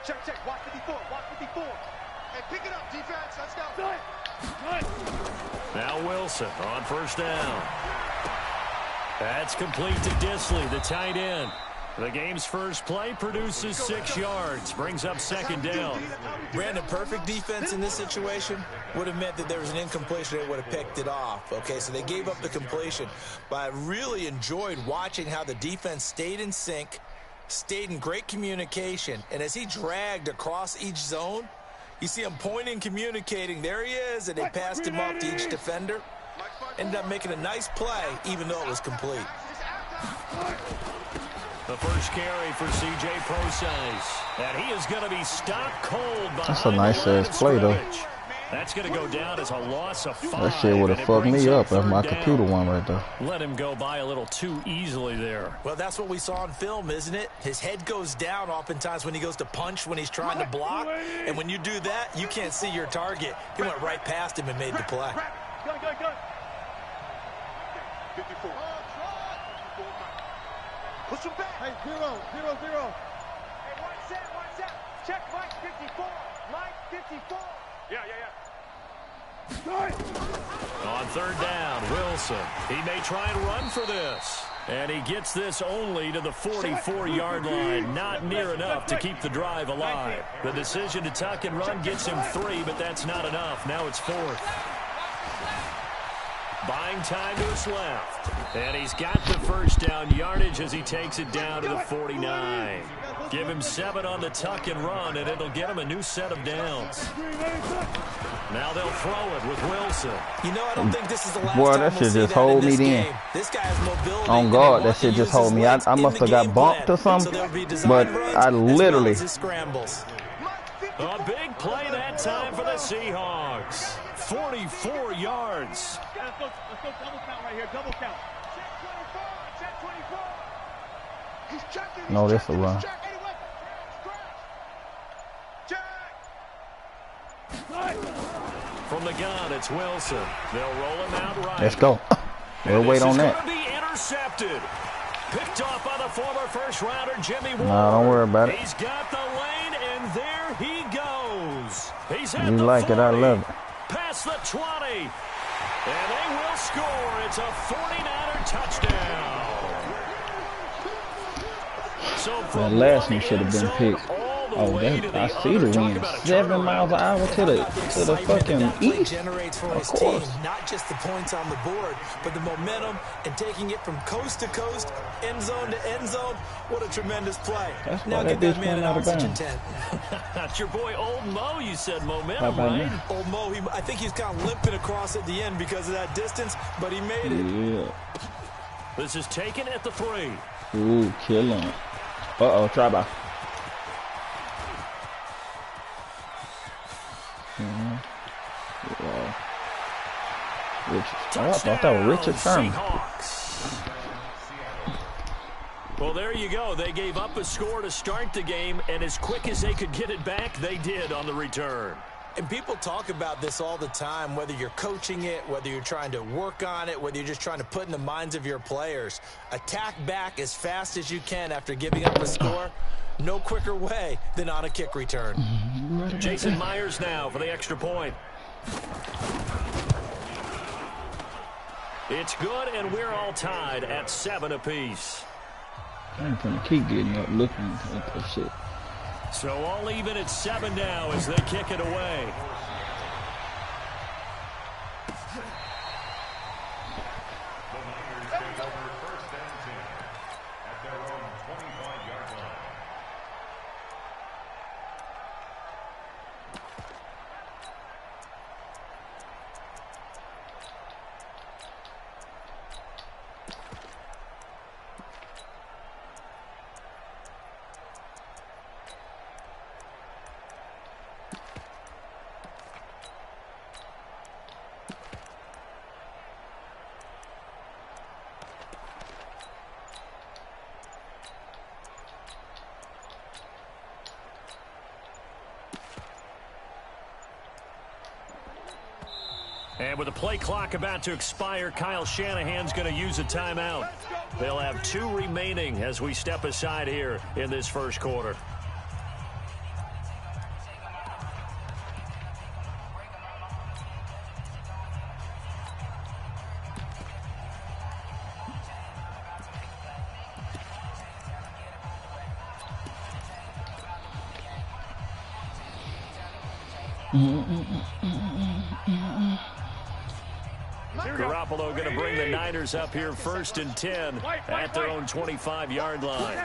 Check, check. Watch 54. Watch 54. And pick it up, defense. Let's go. Now Wilson on first down. That's complete to Disley, the tight end. The game's first play produces 6 yards, brings up second down. Brandon, perfect defense in this situation would have meant that there was an incompletion. They would have picked it off. Okay, so they gave up the completion. But I really enjoyed watching how the defense stayed in sync, stayed in great communication. And as he dragged across each zone, you see him pointing, communicating. There he is, and they passed him up to each defender. Ended up making a nice play, even though it was complete. The first carry for C.J. Procise. And he is going to be stopped cold behind. That's a nice-ass play, though. That's going to go down as a loss of 5. That shit would have fucked me up if my computer went right there. Let him go by a little too easily there. Well, that's what we saw on film, isn't it? His head goes down oftentimes when he goes to punch, when he's trying to block. And when you do that, you can't see your target. He went right past him and made the play. Go. 54. Push him back. Hey, 0. Hey, watch that. Check Mike 54. Mike 54. Yeah. On third down, Wilson. He may try and run for this. And he gets this only to the 44-yard line. Not near enough to keep the drive alive. The decision to tuck and run gets him 3, but that's not enough. Now it's 4th. Buying time to his left. And he's got the first down yardage as he takes it down to the 49. Give him 7 on the tuck and run, and it'll get him a new set of downs. Now they'll throw it with Wilson. You know, I don't think this is the last Boy, time that we'll shit see just that hold in this me game. in. This guy has mobility. On guard, that shit just hold me. I must have got bumped or something, but I literally. A big play that time for the Seahawks. 44 yards. Let's go double count right here. Double count. Check 24. He's checking. No, this a run. From the gun, it's Wilson. They'll roll him out right. Let's go. We'll wait on that. Be intercepted. Picked off by the former first-rounder Jimmy Ward. Nah, don't worry about it. He's got the lane, and there he goes. He's at You the like 40, it, I love it. past the 20, and they will score. It's a 49er touchdown. So That last one should have been picked. Oh, I see the wind. 7 miles an hour to the fucking east. Generates for Of his team, course. not just the points on the board, but the momentum and taking it from coast to coast, end zone to end zone. What a tremendous play. That's Now why get that that bitch man went an out of oxygen bounds. tent. That's your boy Old Mo. You said momentum, How about right? that? Old Mo, I think he's kind of limping across at the end because of that distance, but he made it. Yeah. This is taken at the 3. Ooh, killing it. Uh-oh, try by. I thought that was Richard Sherman. Seahawks. Well, there you go. They gave up a score to start the game, and as quick as they could get it back, they did on the return. And people talk about this all the time, whether you're coaching it, whether you're trying to work on it, whether you're just trying to put in the minds of your players. Attack back as fast as you can after giving up a score. No quicker way than on a kick return. Jason Myers now for the extra point. It's good, and we're all tied at 7 apiece. I'm gonna keep getting up looking at that shit. So all even at 7 now as they kick it away. And with the play clock about to expire, Kyle Shanahan's going to use a timeout. They'll have 2 remaining as we step aside here in this first quarter. Garoppolo going to bring the Niners up here 1st and 10 at their own 25-yard line.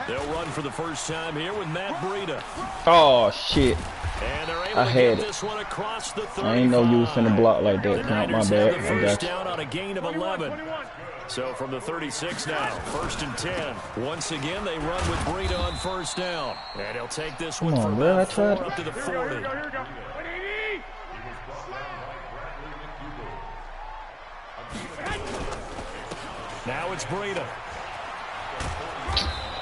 They'll run for the first time here with Matt Breida. Oh, shit. And they're able I to had get it. this one across the 35. I ain't know you was finna block like that. The Count my Niners bad. have the I first got you. down on a gain of 11. So from the 36 now, 1st and 10. Once again, they run with Breida on 1st down. And he'll take this one from about 4 up to the 40. Now it's Breida.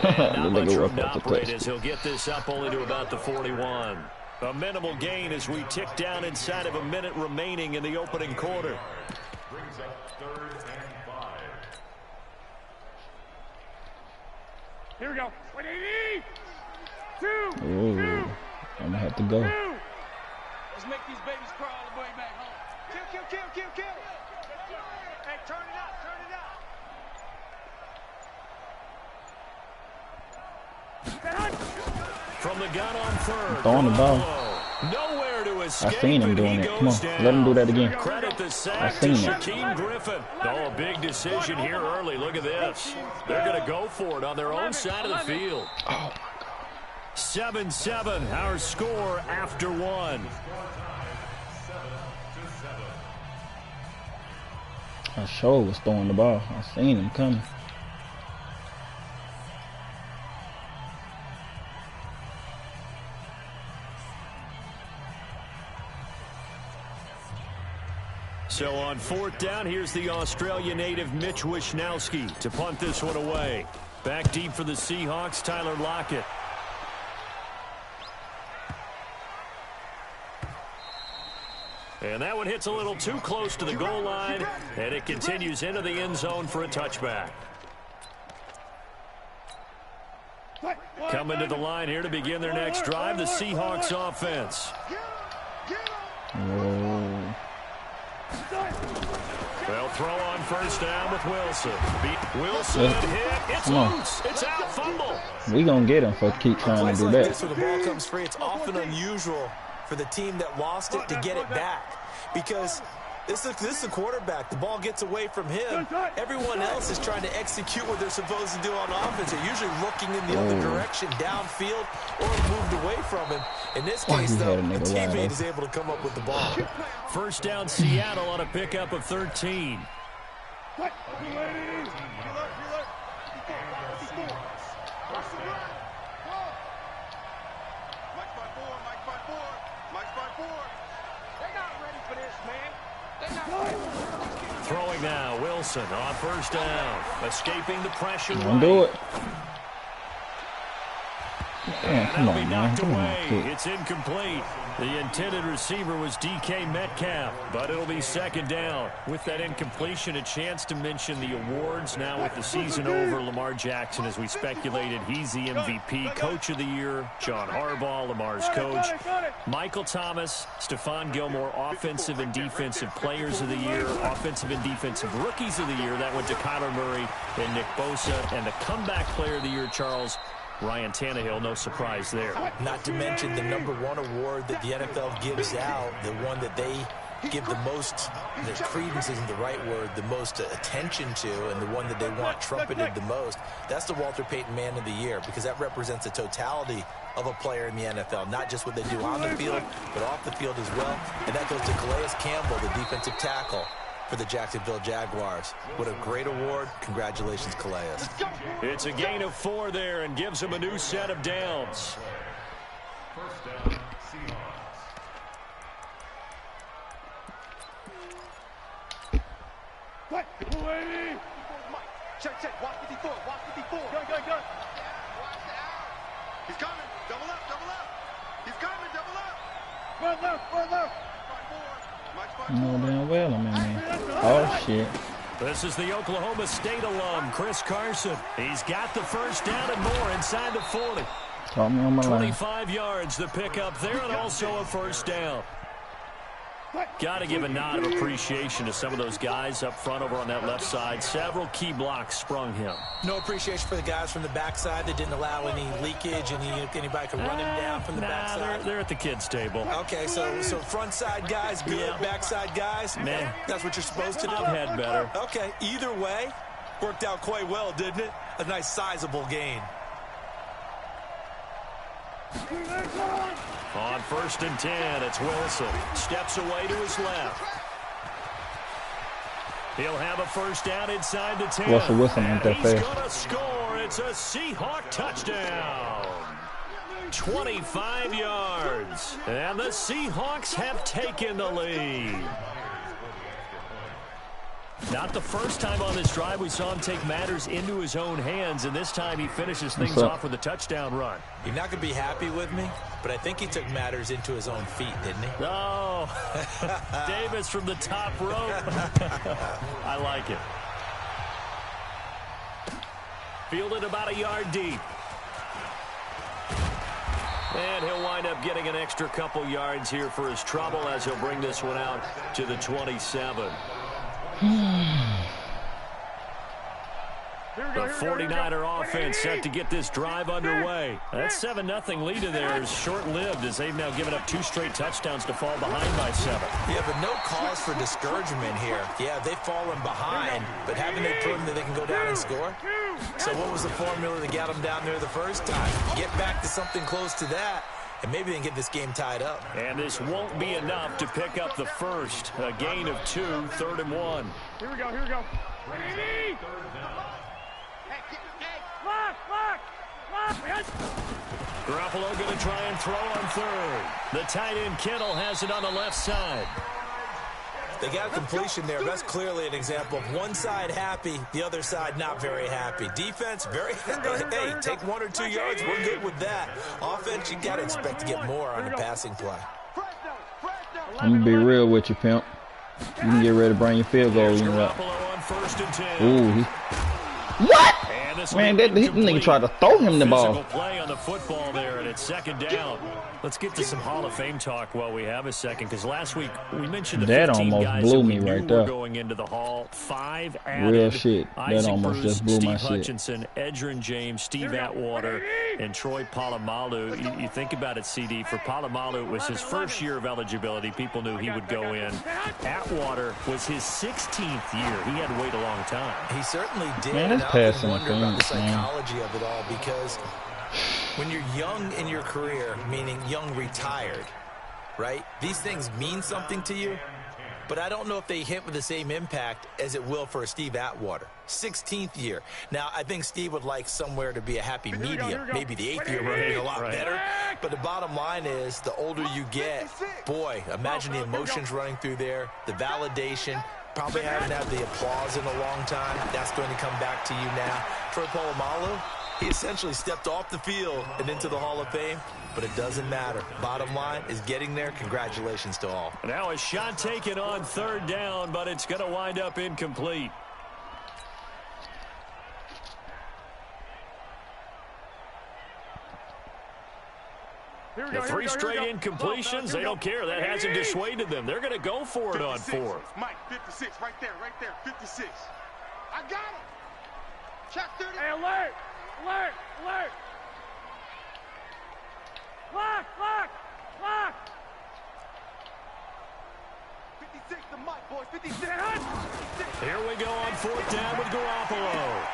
Not much room to operate as he'll get this up only to about the 41. A minimal gain as we tick down inside of a minute remaining in the opening quarter. Brings up 3rd and 5. Here we go. 2. Ooh, I'm gonna have to go. Let's make these babies crawl all the way back home. Kill. Hey, turn it up. From the gun on 3rd. Throwing the ball. Nowhere to escape. I seen him doing it. Come on, let him do that again. Credit the I sack seen to it. Shaquem Griffin. Oh, a big decision here early. Look at this. They're going to go for it on their own side of the field. Oh, 7-7, our score after 1. I sure was throwing the ball. I seen him coming. So on 4th down, here's the Australia native Mitch Wishnowsky to punt this one away. Back deep for the Seahawks, Tyler Lockett. And that one hits a little too close to the goal line, and it continues into the end zone for a touchback. Coming to the line here to begin their next drive, the Seahawks offense. Whoa. They'll throw on 1st down with Wilson. Wilson hit. It's loose. It's out. Fumble. We gonna get him for keep trying to do that. This, where the ball comes free, it's often unusual for the team that lost it to get it back, because this is the quarterback. The ball gets away from him. Everyone else is trying to execute what they're supposed to do on offense. They're usually looking in the other direction, downfield, or moved away from him. In this case, though, the teammate is able to come up with the ball. 1st down, Seattle on a pickup of 13. Throwing now, Wilson on 1st down, escaping the pressure. Don't do it. And come that'll on, be man. knocked Come on, away. kid. It's incomplete. The intended receiver was DK Metcalf, but it'll be 2nd down. With that incompletion, a chance to mention the awards. Now with the season over, Lamar Jackson, as we speculated, he's the MVP, Coach of the Year, John Harbaugh, Lamar's coach. Michael Thomas, Stephon Gilmore, Offensive and Defensive Players of the Year, Offensive and Defensive Rookies of the Year. That went to Kyler Murray and Nick Bosa. And the Comeback Player of the Year, Charles, Ryan Tannehill, no surprise there. Not to mention the #1 award that the NFL gives out, the one that they give the most, the credence isn't the right word, the most attention to, and the one that they want trumpeted the most. That's the Walter Payton Man of the Year, because that represents the totality of a player in the NFL, not just what they do on the field, but off the field as well. And that goes to Calais Campbell, the defensive tackle for the Jacksonville Jaguars. What a great award. Congratulations, Calais. It's a gain of 4 there and gives them a new set of downs. 1st down, Seahawks. Check. Watch 54. Go. He's coming. Double up. He's coming. Double up. Run left. No damn well I'm in there. Oh shit. This is the Oklahoma State alum, Chris Carson. He's got the 1st down and more inside the 40. Caught me on my line. 25 yards the pickup there, and also a 1st down. Got to give a nod of appreciation to some of those guys up front over on that left side. Several key blocks sprung him. No appreciation for the guys from the backside that didn't allow any leakage, and anybody could run him down from the backside. They're at the kids' table. Okay, so front side guys good, backside guys, man, that's what you're supposed to do. I've had better. Okay, either way, worked out quite well, didn't it? A nice sizable gain. On 1st and 10, it's Wilson. Steps away to his left. He'll have a first down inside the 10. Russell Wilson ain't that fast. He's going to score. It's a Seahawk touchdown. 25 yards. And the Seahawks have taken the lead. Not the first time on this drive we saw him take matters into his own hands, and this time he finishes things off with a touchdown run. You're not going to be happy with me, but I think he took matters into his own feet, didn't he? Oh, Davis from the top rope. I like it. Fielded about a yard deep. And he'll wind up getting an extra couple yards here for his trouble as he'll bring this one out to the 27. The 49er offense set to get this drive underway. That 7-0 lead of theirs is short-lived as they've now given up 2 straight touchdowns to fall behind by 7. Yeah, but no cause for discouragement here. Yeah, they've fallen behind, but haven't they proven that they can go down and score? So what was the formula that got them down there the first time? Get back to something close to that, and maybe they can get this game tied up. And this won't be enough to pick up the first. A gain of 2, 3rd and 1. Here we go, here we go. Ready? Garoppolo going to try and throw on 3rd. The tight end Kittle has it on the left side. They got a completion there. That's clearly an example of one side happy, the other side not very happy. Defense, very hey, take 1 or 2 yards. We're good with that. Offense, you got to expect to get more on the passing play. I'm going to be real with you, pimp. You can get ready to bring your field goal. You know that. Ooh, what? Man, that nigga tried to throw him the ball. Play on the football there, and it's 2nd down. Let's get to some Hall of Fame talk while we have a second, because last week we mentioned the 15 guys blew that me we right knew there. were going into the Hall. 5 added. Real shit. That Isaac almost Bruce, just blew my Steve shit. Hutchinson, Edgerrin James, Steve Atwater, and Troy Polamalu. You think about it, CD. For Polamalu, it was his first year of eligibility. People knew he would go in. Atwater was his 16th year. He had to wait a long time. He certainly did. Man, that's I passing wonder about the man. psychology of it all, because when you're young in your career, meaning young retired, right? These things mean something to you, but I don't know if they hit with the same impact as it will for a Steve Atwater. 16th year. Now, I think Steve would like somewhere to be a happy medium. Maybe the 8th year would be a lot better. But the bottom line is, the older you get, boy, imagine the emotions running through there, the validation. Probably haven't had the applause in a long time. That's going to come back to you now. Troy Polamalu, he essentially stepped off the field and into the Hall of Fame, but it doesn't matter. Bottom line is getting there. Congratulations to all. Now a shot taken on 3rd down, but it's going to wind up incomplete. The 3 straight incompletions, they don't care. That hasn't dissuaded them. They're going to go for it on 4th. Mike, 56, right there, 56. I got him. Check 30. Hey, alert. Lock. 56 to Mike, boys, 56. Here we go on 4th down with Garoppolo.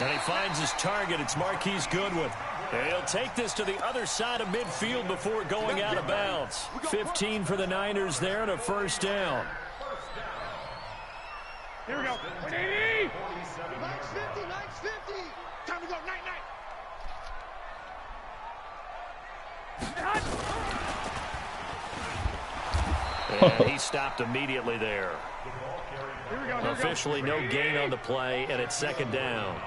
And he finds his target. It's Marquise Goodwin. And he'll take this to the other side of midfield before going out of bounds. 15 for the Niners there and a 1st down. Here we go. 180. 950. Time to go. Night. And he stopped immediately there. Officially no gain on the play, and it's 2nd down.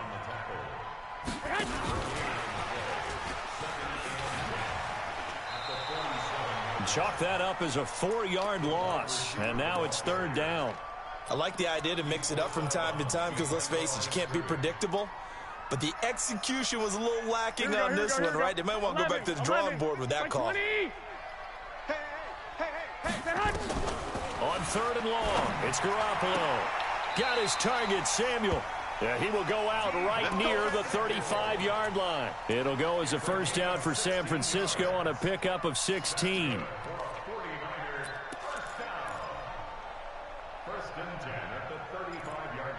Chalk that up as a 4-yard loss, and now it's 3rd down. I like the idea to mix it up from time to time because, let's face it, you can't be predictable. But the execution was a little lacking on this one, right? They might want to go back to the drawing board with that call. On 3rd and long, it's Garoppolo. Got his target, Samuel. Yeah, he will go out right near the 35-yard line. It'll go as a first down for San Francisco on a pickup of 16. First and 10 at the 35-yard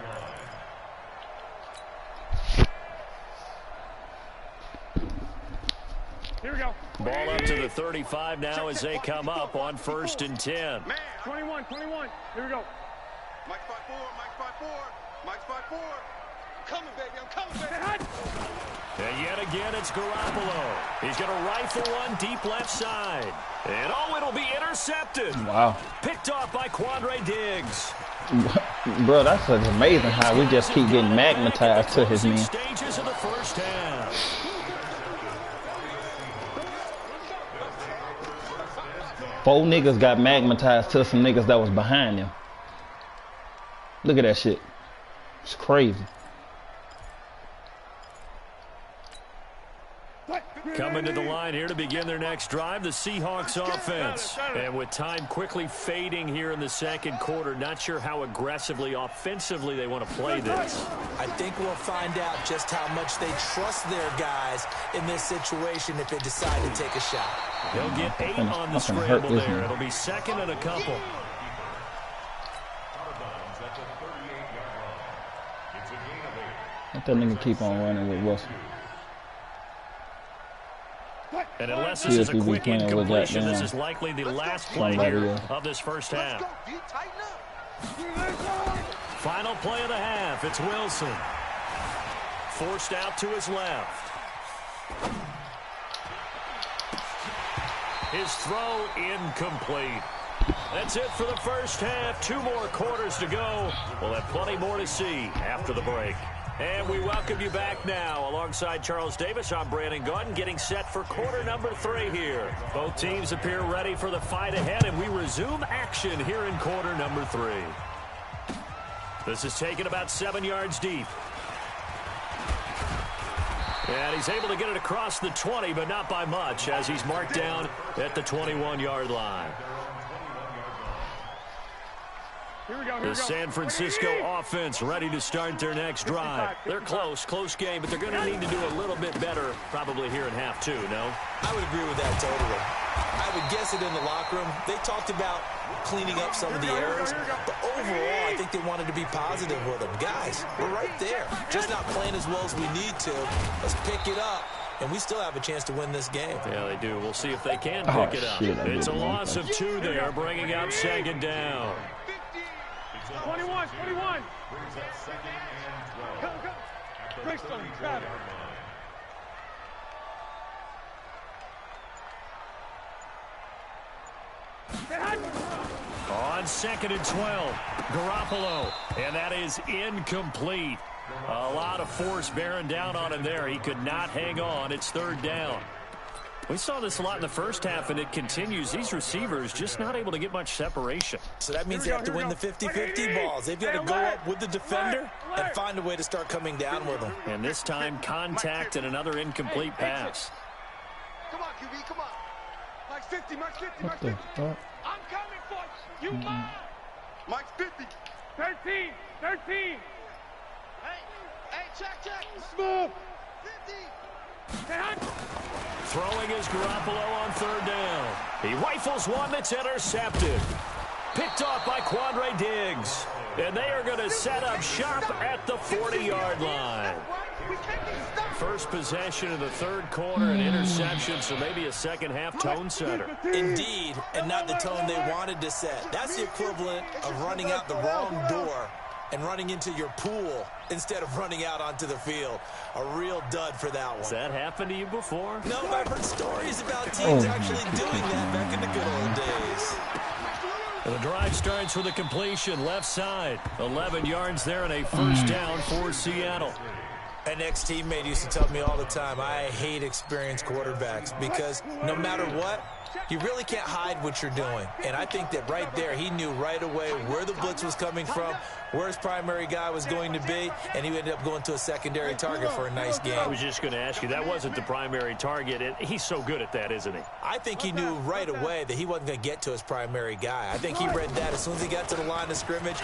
line. Here we go. Ball up to the 35 now as they come up on 1st and 10. 21. Here we go. Mike 5-4, Mike 5-4, Mike 5-4. I'm coming, baby, I'm coming, baby. And yet again, it's Garoppolo. He's going to rifle one deep left side. And it'll be intercepted. Wow. Picked off by Quandre Diggs. Bro, that's amazing how we just keep getting magnetized to his man. Stages of the first half. Four niggas got magnetized to some niggas that was behind them. Look at that shit. It's crazy. Coming to the line here to begin their next drive, the Seahawks offense. And with time quickly fading here in the second quarter, not sure how aggressively, offensively they want to play this. I think we'll find out just how much they trust their guys in this situation if they decide to take a shot. They'll get 8 on the scramble there. It'll be second and a couple. Let that nigga keep on running with Wilson. And unless this is a quick incompletion, this is likely the last play here of this first half. Final play of the half. It's Wilson. Forced out to his left. His throw incomplete. That's it for the first half. 2 more quarters to go. We'll have plenty more to see after the break. And we welcome you back now. Alongside Charles Davis, I'm Brandon Gordon, getting set for quarter number 3 here. Both teams appear ready for the fight ahead, and we resume action here in quarter number 3. This is taken about 7 yards deep. And he's able to get it across the 20, but not by much, as he's marked down at the 21-yard line. The San Francisco offense ready to start their next drive. They're close game, but they're going to need to do a little bit better probably here in half 2, no? I would agree with that totally. I would guess it in the locker room. They talked about cleaning up some of the errors, but overall, I think they wanted to be positive with them. Guys, we're right there. Just not playing as well as we need to. Let's pick it up. And we still have a chance to win this game. Yeah, they do. We'll see if they can pick it up. It's a loss of 2 there, bringing up second down. 21. Brings up second and 12. Go. Greystone, grab it. On 2nd and 12, Garoppolo, and that is incomplete. A lot of force bearing down on him there. He could not hang on. It's 3rd down. We saw this a lot in the first half, and it continues. These receivers just not able to get much separation. So that means they have to win the 50-50 balls. They've got to go up with the defender and find a way to start coming down with them. And this time, contact and another incomplete pass. Come on, QB, come on. Mike's 50, Mike's 50, What Mike's the 50. fuck? I'm coming for you. You mine. Mike's 50. 13. Hey, check. Smooth. 50. Throwing is Garoppolo on 3rd down. He rifles one that's intercepted. Picked off by Quandre Diggs. And they are going to set up shop at the 40-yard line. First possession of the 3rd quarter, an interception, so maybe a second-half tone setter. Indeed, and not the tone they wanted to set. That's the equivalent of running out the wrong door and running into your pool instead of running out onto the field. A real dud for that one. Has that happened to you before? No, I've heard stories about teams actually doing that back in the good old days. And the drive starts with a completion left side. 11 yards there and a first down for Seattle. An ex-teammate used to tell me all the time, I hate experienced quarterbacks because no matter what, you really can't hide what you're doing. And I think that right there, he knew right away where the blitz was coming from, where his primary guy was going to be, and he ended up going to a secondary target for a nice game. I was just going to ask you, that wasn't the primary target. He's so good at that, isn't he? I think he knew right away that he wasn't going to get to his primary guy. I think he read that as soon as he got to the line of scrimmage,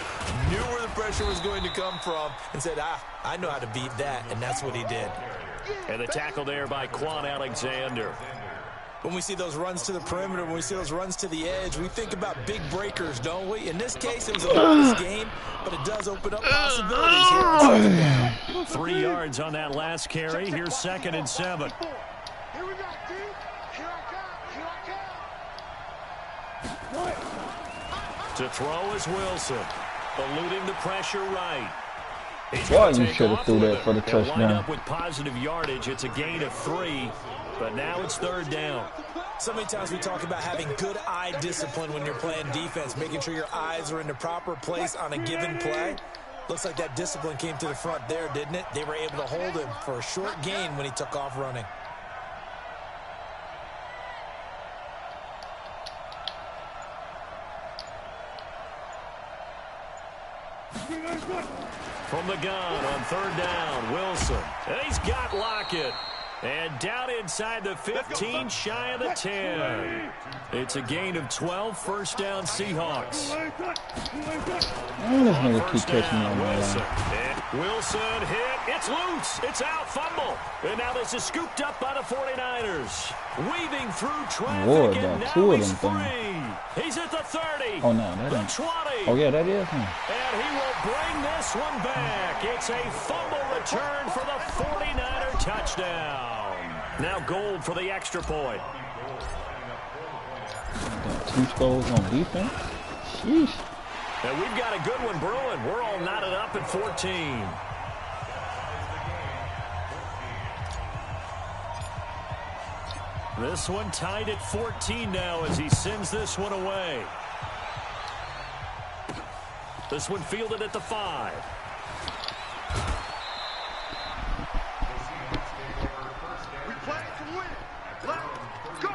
knew where the pressure was going to come from, and said, I know how to beat that, and that's what he did. And the tackle there by K1ng0f. When we see those runs to the perimeter, when we see those runs to the edge, we think about big breakers, don't we? In this case, it was a close game, but it does open up possibilities here on second down. 3 yards on that last carry. Here's 2nd and 7. Here we go, D. Here I come. To throw is Wilson. Eluding the pressure right. Boy, you should have threw that for the They'll wind touchdown. up with positive yardage. It's a gain of 3, but now it's 3rd down. So many times we talk about having good eye discipline when you're playing defense, making sure your eyes are in the proper place on a given play. Looks like that discipline came to the front there, didn't it? They were able to hold him for a short gain when he took off running. From the gun on 3rd down, Wilson. And he's got Lockett. And down inside the 15, shy of the 10. It's a gain of 12, 1st down Seahawks. Oh, this nigga keep catching me on my Wilson. line. And Wilson hit. It's loose. It's out. Fumble. And now this is scooped up by the 49ers. Weaving through traffic, Lord, and about now 2 of he's them free. He's at the 30. Oh, no, that the ain't. 20. Oh, yeah, that is him. And he will bring this one back. It's a fumble return for the 49er touchdown. Now Gold for the extra point. Got 2 scores on defense. Sheesh. And we've got a good one brewing. We're all knotted up at 14. This one tied at 14 now as he sends this one away. This one fielded at the 5. We play to win. Let's go.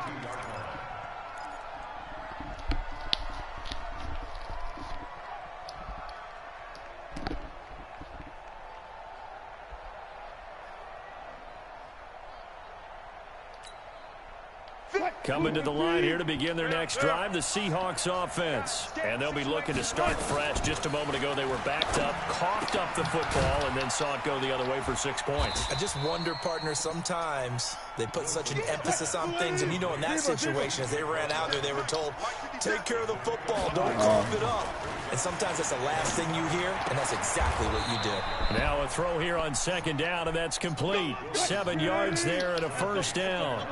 Coming to the line here to begin their next drive, the Seahawks offense. And they'll be looking to start fresh. Just a moment ago, they were backed up, coughed up the football, and then saw it go the other way for 6 points. I just wonder, partner, sometimes they put such an emphasis on things, and you know in that situation, as they ran out there, they were told, take care of the football, don't cough it up. And sometimes that's the last thing you hear, and that's exactly what you do. Now a throw here on 2nd down, and that's complete. 7 yards there and a 1st down.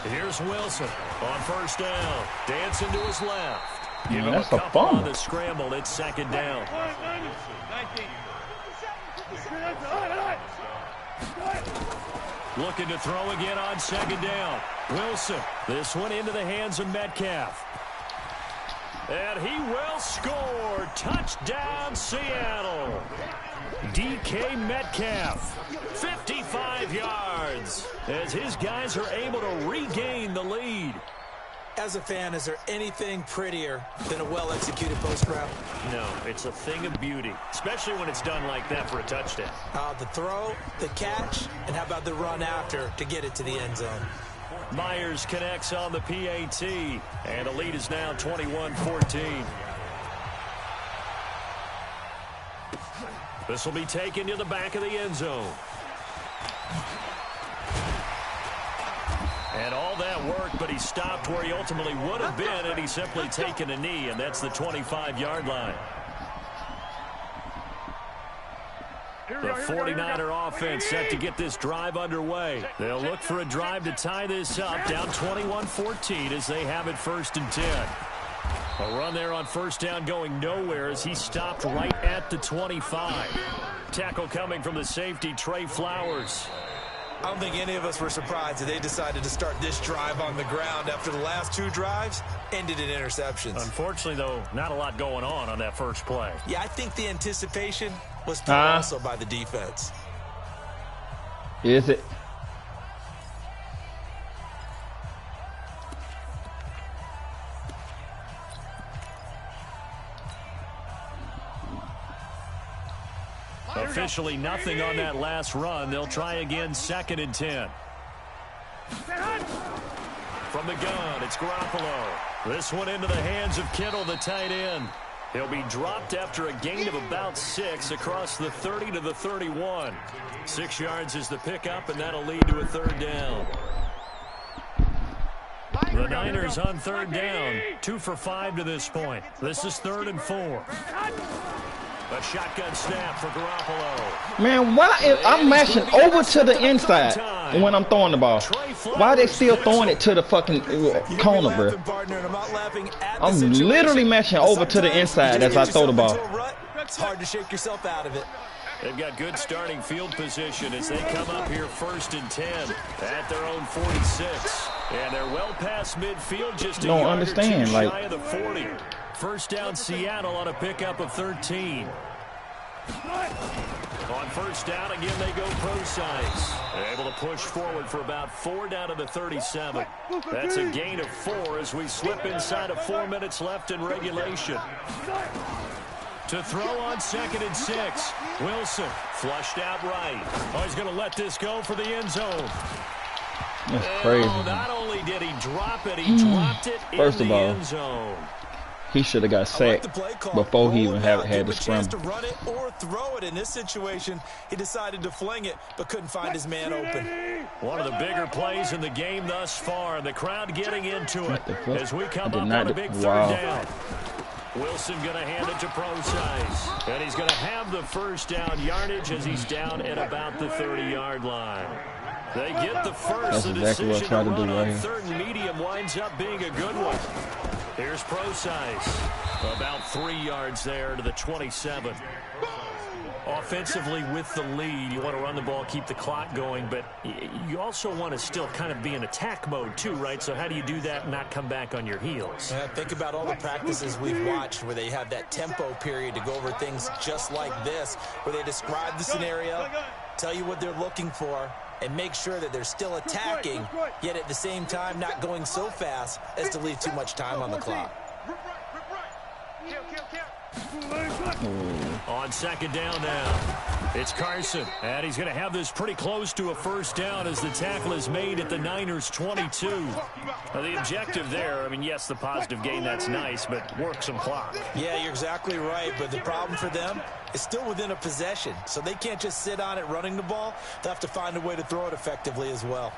Here's Wilson on 1st down. Dancing to his left. Give him That's a a couple on fumble. the scramble. It's 2nd down. Looking to throw again on 2nd down. Wilson. This one into the hands of Metcalf. And he will score. Touchdown, Seattle. DK Metcalf, 55 yards, as his guys are able to regain the lead. As a fan, is there anything prettier than a well-executed post route? No, it's a thing of beauty, especially when it's done like that for a touchdown. The throw, the catch, and how about the run after to get it to the end zone? Myers connects on the PAT, and the lead is now 21-14. This will be taken to the back of the end zone. And all that work, but he stopped where he ultimately would have been, and he's simply taken a knee, and that's the 25-yard line. The 49er offense set to get this drive underway. They'll look for a drive to tie this up, down 21-14 as they have it 1st and 10. A run there on 1st down going nowhere as he stopped right at the 25. Tackle coming from the safety, Trey Flowers. I don't think any of us were surprised that they decided to start this drive on the ground after the last 2 drives ended in interceptions. Unfortunately, though, not a lot going on that first play. Yeah, I think the anticipation was put also by the defense. Is it? Officially nothing on that last run. They'll try again, 2nd and 10. From the gun, it's Garoppolo. This one into the hands of Kittle, the tight end. He'll be dropped after a gain of about 6 across the 30 to the 31. 6 yards is the pickup, and that'll lead to a 3rd down. The Niners on 3rd down, 2 for 5 to this point. This is 3rd and 4. A shotgun snap for Garoppolo. Man, why I'm mashing over to the inside when I'm throwing the ball? Why are they still throwing it to the fucking corner, bro? I'm literally mashing over to the inside as I throw the ball. It's hard to shake yourself out of it. They've got good starting field position as they come up here 1st and 10 at their own 46. And they're well past midfield, just a yard or 2 shy of the 40. 1st down Seattle on a pickup of 13. On 1st down, again, they go pro size. They're able to push forward for about 4 down to the 37. That's a gain of 4 as we slip inside of 4 minutes left in regulation. To throw on 2nd and 6. Wilson flushed out right. Oh, he's going to let this go for the end zone. That's crazy. Not only did he drop it, he dropped it in the end zone. He should have got sacked before he even had to scramble. To run it or throw it. In this situation, he decided to fling it, but couldn't find his man open. One of the bigger plays in the game thus far, and the crowd getting into it as we come up on a big 3rd down. Wilson going to hand it to Pro-Size, and he's going to have the 1st down yardage as he's down at about the 30-yard line. They get the first. That's exactly what I tried to do right here. 3rd and medium winds up being a good one. Here's Pro-Size. About 3 yards there to the 27. Offensively with the lead, you want to run the ball, keep the clock going, but you also want to still kind of be in attack mode too, right? So how do you do that and not come back on your heels? Yeah, think about all the practices we've watched where they have that tempo period to go over things just like this, where they describe the scenario, tell you what they're looking for, and make sure that they're still attacking, yet at the same time not going so fast as to leave too much time on the clock. On 2nd down now, it's Carson, and he's going to have this pretty close to a 1st down as the tackle is made at the Niners' 22. Now, the objective there, I mean, yes, the positive gain, that's nice, but work some clock. Yeah, you're exactly right, but the problem for them is still within a possession, so they can't just sit on it running the ball. They'll have to find a way to throw it effectively as well.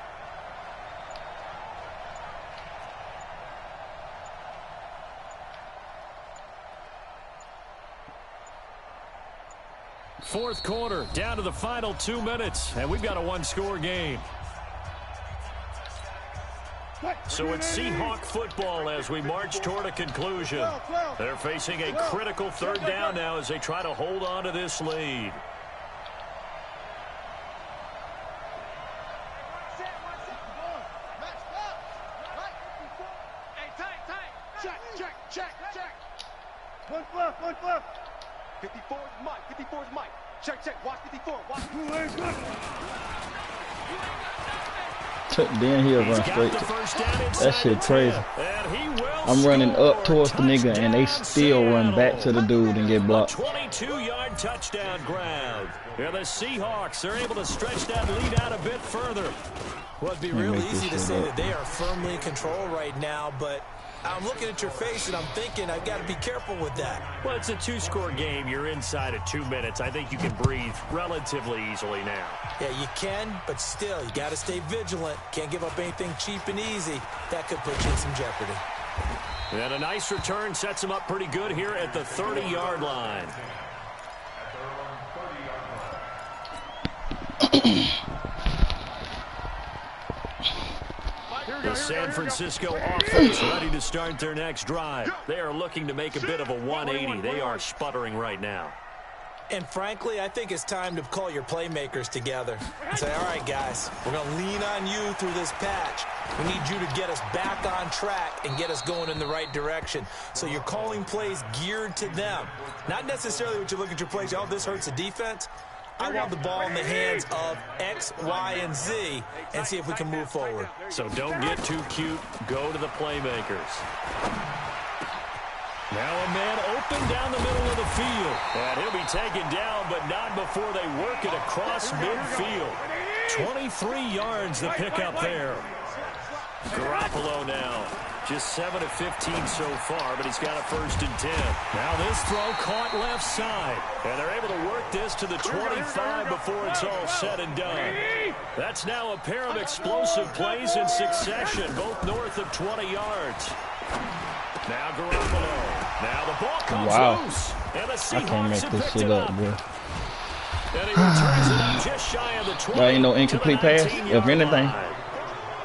Fourth quarter, down to the final 2 minutes, and we've got a 1-score game. So it's Seahawk football as we march toward a conclusion. They're facing a critical 3rd down now as they try to hold on to this lead. One left. 54 is Mike. 54 is Mike. Check. Watch 54. Watch. Then he'll run straight. That shit crazy. I'm running up towards the nigga, and they still run back to the dude and get blocked. 22-yard touchdown grab. Yeah, the Seahawks, they're able to stretch that lead out a bit further. Well, it'd be real easy to say that they are firmly in control right now, but I'm looking at your face and I'm thinking I've got to be careful with that. Well, it's a 2-score game. You're inside of 2 minutes. I think you can breathe relatively easily now. Yeah, you can, but still, you got to stay vigilant. Can't give up anything cheap and easy. That could put you in some jeopardy. And a nice return sets him up pretty good here at the 30-yard line. The San Francisco offense ready to start their next drive. They are looking to make a bit of a 180. They are sputtering right now. And frankly, I think it's time to call your playmakers together and say, all right, guys, we're going to lean on you through this patch. We need you to get us back on track and get us going in the right direction. So you're calling plays geared to them. Not necessarily what you look at your plays, oh, this hurts the defense. I want the ball in the hands of X, Y, and Z and see if we can move forward. So don't get too cute. Go to the playmakers. Now a man open down the middle of the field. And he'll be taken down, but not before they work it across midfield. 23 yards to pick up there. Garoppolo now. Just 7 of 15 so far, but he's got a 1st and 10. Now this throw caught left side. And they're able to work this to the 25 before it's all said and done. That's now a pair of explosive plays in succession, both north of 20 yards. Now Garoppolo. Now the ball comes loose. And the Seahawks I can't make this shit up, bro. And he returns it up just shy of the 20. There ain't no incomplete pass, if anything.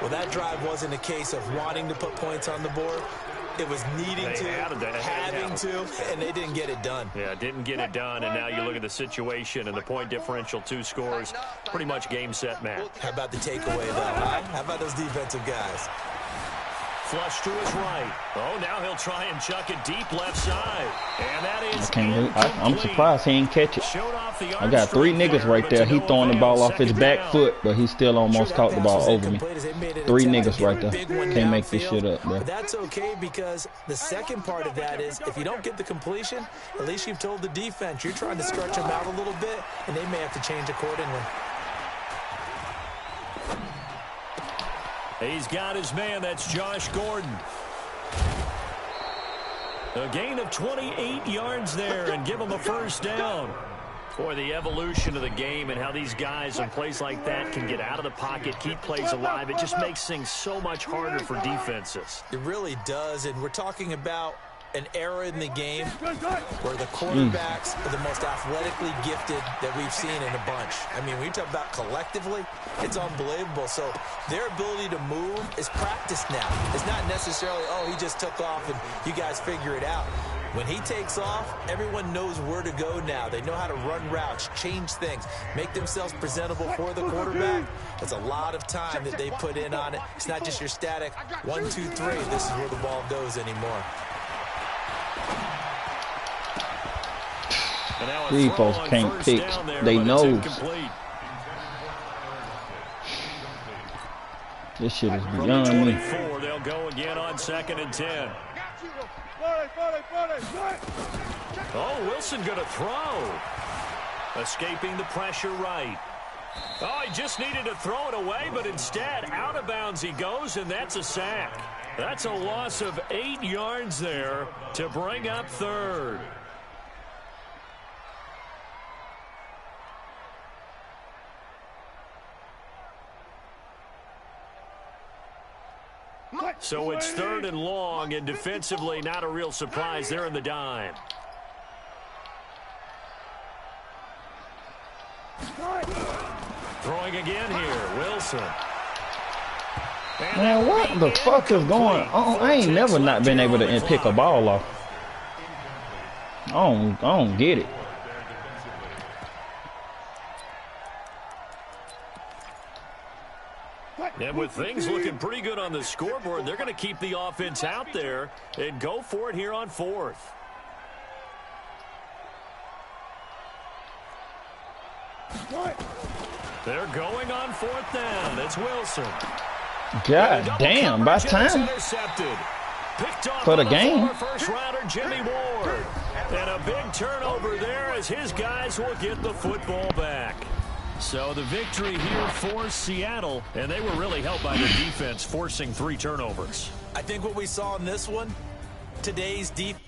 Well, that drive wasn't a case of wanting to put points on the board. It was needing to, having to, and they didn't get it done. Yeah, didn't get it done, and now you look at the situation and the point differential, 2 scores, pretty much game, set, match. How about the takeaway, though, huh? How about those defensive guys? Flush to his right. Oh, now he'll try and chuck it deep left side. And that is I'm surprised he ain't catch it. I got 3 niggas right there. He throwing the ball off his back foot, but he still almost caught the ball over me. 3 niggas right there. Can't make this shit up, bro. But that's okay, because the second part of that is if you don't get the completion, at least you've told the defense you're trying to stretch them out a little bit, and they may have to change accordingly. He's got his man. That's Josh Gordon. A gain of 28 yards there and give him a 1st down. Boy, the evolution of the game and how these guys in plays like that can get out of the pocket, keep plays alive, it just makes things so much harder for defenses. It really does, and we're talking about an era in the game where the quarterbacks are the most athletically gifted that we've seen in a bunch. I mean, when you talk about collectively, it's unbelievable. So their ability to move is practiced now. It's not necessarily, oh, he just took off and you guys figure it out. When he takes off, everyone knows where to go now. They know how to run routes, change things, make themselves presentable for the quarterback. That's a lot of time that they put in on it. It's not just your static 1, 2, 3. This is where the ball goes anymore. These folks can't pick. They know. This shit is beyond me. They'll go again on 2nd and 10. Oh, Wilson going to throw. Escaping the pressure right. Oh, he just needed to throw it away, but instead, out of bounds he goes, and that's a sack. That's a loss of 8 yards there to bring up 3rd. So it's 3rd and long, and defensively not a real surprise. They're in the dime. Throwing again here, Wilson. Man, what the fuck is going on? I ain't never not been able to pick a ball off. I don't get it. And with things looking pretty good on the scoreboard, they're going to keep the offense out there and go for it here on 4th. They're going on 4th down. It's Wilson. God damn, by time for the game. First rounder Jimmy Ward. And a big turnover there as his guys will get the football back. So the victory here for Seattle, and they were really helped by their defense forcing 3 turnovers. I think what we saw in this one, today's defense.